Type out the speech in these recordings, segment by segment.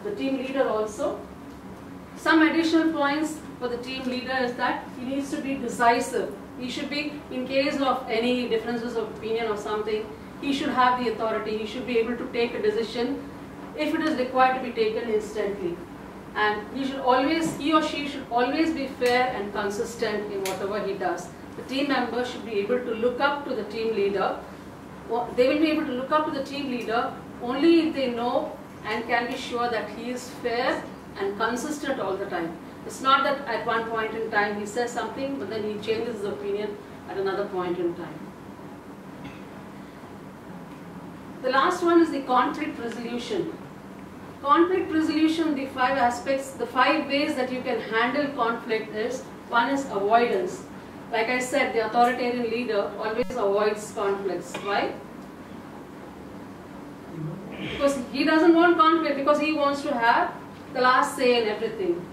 the team leader also. Some additional points for the team leader is that he needs to be decisive. He should be, in case of any differences of opinion or something, he should have the authority. He should be able to take a decision if it is required to be taken instantly. And he or she should always be fair and consistent in whatever he does. The team members should be able to look up to the team leader. They will be able to look up to the team leader only if they know and can be sure that he is fair and consistent all the time. It's not that at one point in time he says something, but then he changes his opinion at another point in time. The last one is the conflict resolution. Conflict resolution, the 5 aspects, the 5 ways that you can handle conflict is, one is avoidance. Like I said, the authoritarian leader always avoids conflicts. Why? Because he doesn't want conflict, because he wants to have the last say in everything.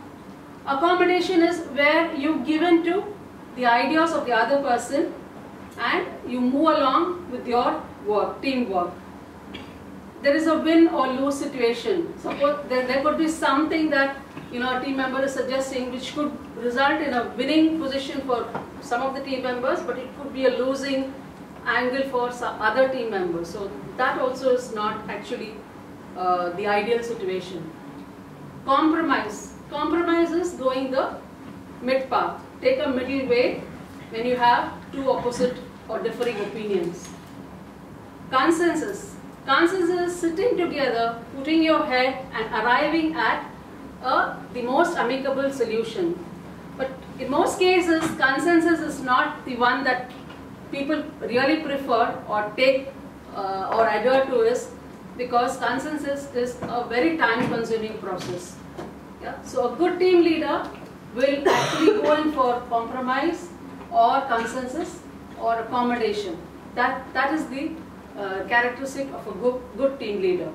Accommodation is where you give in to the ideas of the other person and you move along with your work, teamwork. There is a win or lose situation. Suppose there could be something that a team member is suggesting which could result in a winning position for some of the team members, but it could be a losing angle for some other team members. So that also is not actually the ideal situation. Compromise. Compromise is going the mid path. Take a middle way when you have 2 opposite or differing opinions. Consensus. Consensus is sitting together, putting your head and arriving at the most amicable solution. But in most cases, consensus is not the one that people really prefer or take or adhere to, is because consensus is a very time-consuming process. Yeah? So a good team leader will actually go in for compromise or consensus or accommodation. That is the characteristic of a good team leader.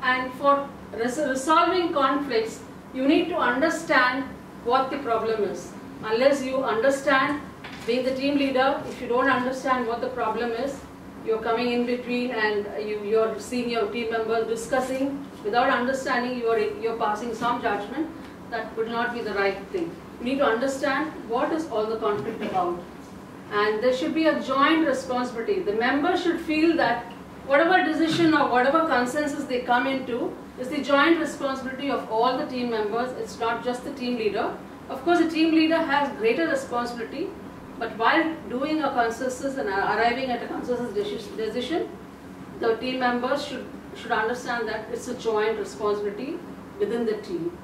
And for resolving conflicts, you need to understand what the problem is. Unless you understand, being the team leader, if you don't understand what the problem is, you're coming in between and you're seeing your team members discussing without understanding, you're passing some judgment. That would not be the right thing. You need to understand what is all the conflict about. And there should be a joint responsibility. The members should feel that whatever decision or whatever consensus they come into is the joint responsibility of all the team members. It's not just the team leader. Of course, the team leader has greater responsibility, but while doing a consensus and arriving at a consensus decision, the team members should understand that it's a joint responsibility within the team.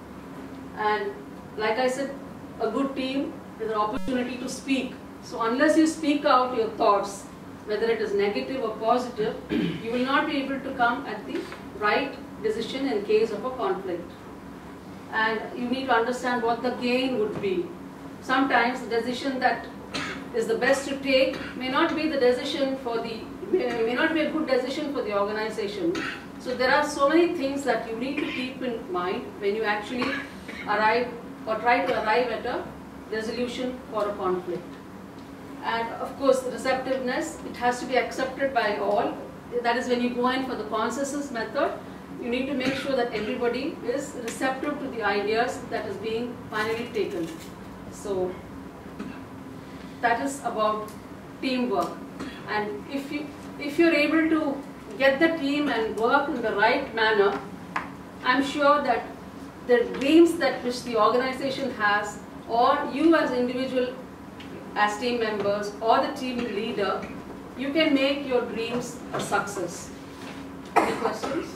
And like I said, a good team is an opportunity to speak. So unless you speak out your thoughts, whether it is negative or positive, you will not be able to come at the right decision in case of a conflict. And you need to understand what the gain would be. Sometimes the decision that is the best to take may not be the decision may not be a good decision for the organization. So there are so many things that you need to keep in mind when you actually arrive or try to arrive at a resolution for a conflict. And of course, receptiveness, it has to be accepted by all. That is, when you go in for the consensus method, you need to make sure that everybody is receptive to the ideas that is being finally taken. So that is about teamwork. And if you're able to get the team and work in the right manner, I'm sure that the dreams that which the organization has, or you as individual, as team members or the team leader, you can make your dreams a success. Any questions?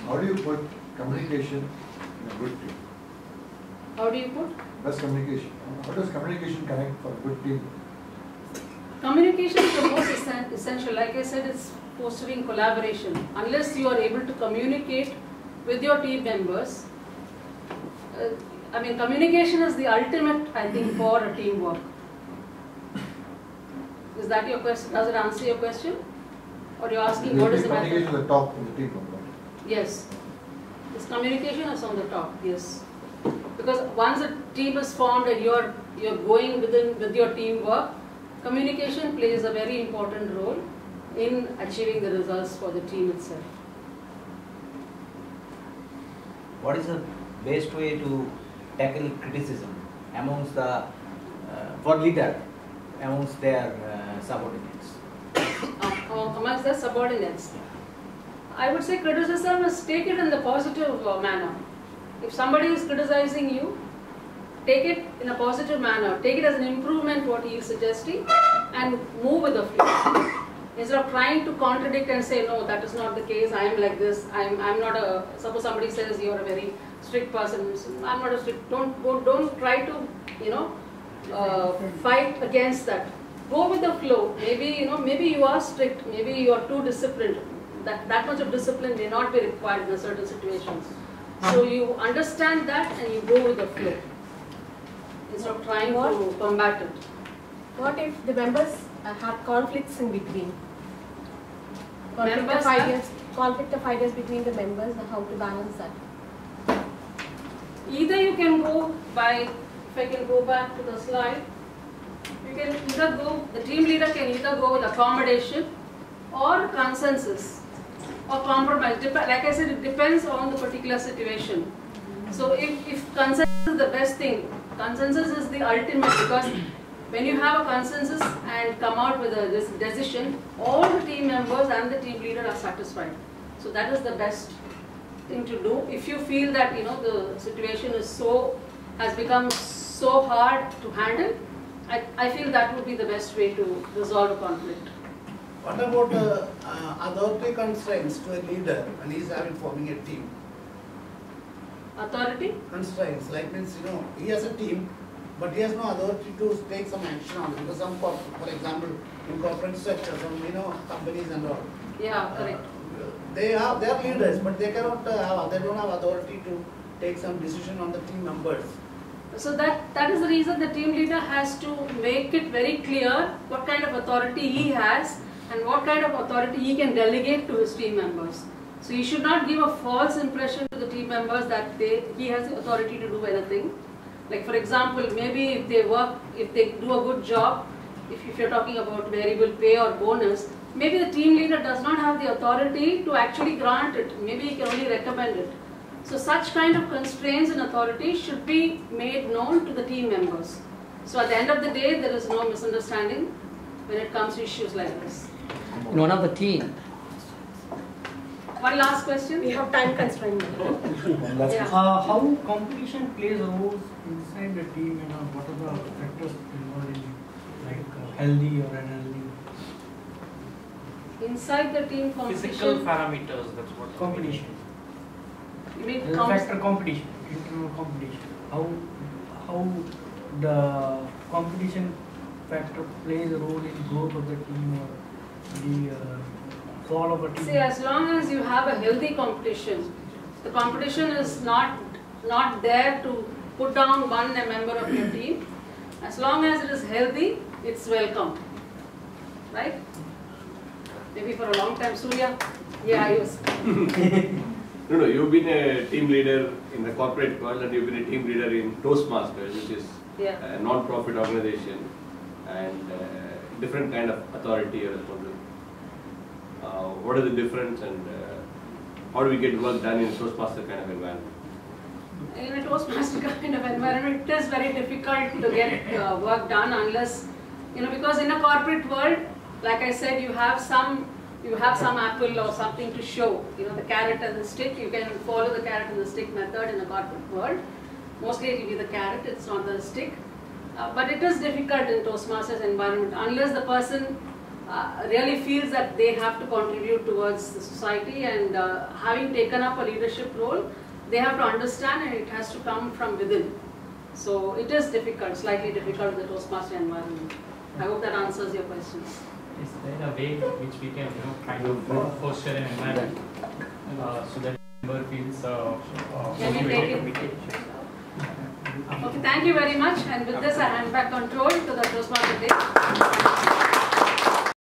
How do you put communication in a good team? How do you put? Best communication. How does communication connect for a good team? Communication is the most essential. Like I said, it's fostering collaboration. Unless you are able to communicate with your team members, communication is the ultimate, I think, for a teamwork. Is that your question? Does it answer your question? Or you're asking what is the method? Communication is the top of the team member. Yes. This communication is on the top, yes. Because once a team is formed and you're going with your teamwork, communication plays a very important role in achieving the results for the team itself. What is the best way to tackle criticism amongst the for leader amongst their subordinates? Amongst the subordinates, I would say criticism is take it in the positive manner. If somebody is criticizing you, take it in a positive manner. Take it as an improvement what he is suggesting and move with the flow. Instead of trying to contradict and say, no, that is not the case, I am like this, I'm not a, suppose somebody says you are a very strict person, so I'm not a strict, don't try to, fight against that. Go with the flow. Maybe, maybe you are strict, maybe you are too disciplined. That much of discipline may not be required in a certain situations. So you understand that and you go with the flow. Instead of trying to combat it. What if the members have conflicts in between? Conflict of ideas between the members, and how to balance that? Either you can go by, if I can go back to the slide, you can either go, the team leader can either go with accommodation or consensus or compromise. Like I said, it depends on the particular situation. So if consensus is the best thing, consensus is the ultimate, because when you have a consensus and come out with this decision, all the team members and the team leader are satisfied. So that is the best thing to do. If you feel that the situation has become so hard to handle, I feel that would be the best way to resolve a conflict. What about authority constraints to a leader when he is forming a team? Authority? Constraints, like means he has a team, but he has no authority to take some action on it. Because some, for example, in corporate sector, some companies and all. Yeah, correct. They are leaders, but they cannot they don't have authority to take some decision on the team members. So that is the reason the team leader has to make it very clear what kind of authority he has and what kind of authority he can delegate to his team members. So he should not give a false impression to the team members that he has the authority to do anything. Like for example, maybe if they do a good job, if you're talking about variable pay or bonus, maybe the team leader does not have the authority to actually grant it. Maybe he can only recommend it. So such kind of constraints and authority should be made known to the team members. So at the end of the day, there is no misunderstanding when it comes to issues like this. In one of the team. One last question. We have time constraint. Yeah. How competition plays a role inside the team, and what are the factors involved in like healthy or unhealthy? Inside the team competition. Physical parameters, that's what Competition. You mean Factor competition, internal competition. How the competition factor plays a role in growth of the team or the fall of a team. See, as long as you have a healthy competition, the competition is not there to put down one member of your team. As long as it is healthy, it's welcome, right? Maybe for a long time, Surya. Yeah, he was. No, you've been a team leader in the corporate world and you've been a team leader in Toastmasters, which is a non-profit organization and different kind of authority or responsibility. What is the difference and how do we get work done in a Toastmaster kind of environment? In a Toastmaster kind of environment, it is very difficult to get work done unless, because in a corporate world, like I said, you have some apple or something to show, the carrot and the stick. You can follow the carrot and the stick method in the corporate world. Mostly it will be the carrot, it's not the stick. But it is difficult in Toastmasters environment unless the person really feels that they have to contribute towards the society and having taken up a leadership role, they have to understand and it has to come from within. So it is difficult, slightly difficult in the Toastmaster environment. I hope that answers your questions. Is there a way which we can kind of foster an environment so that the member feels motivated? Okay, thank you very much, and with this I hand back control to the Toastmaster Day.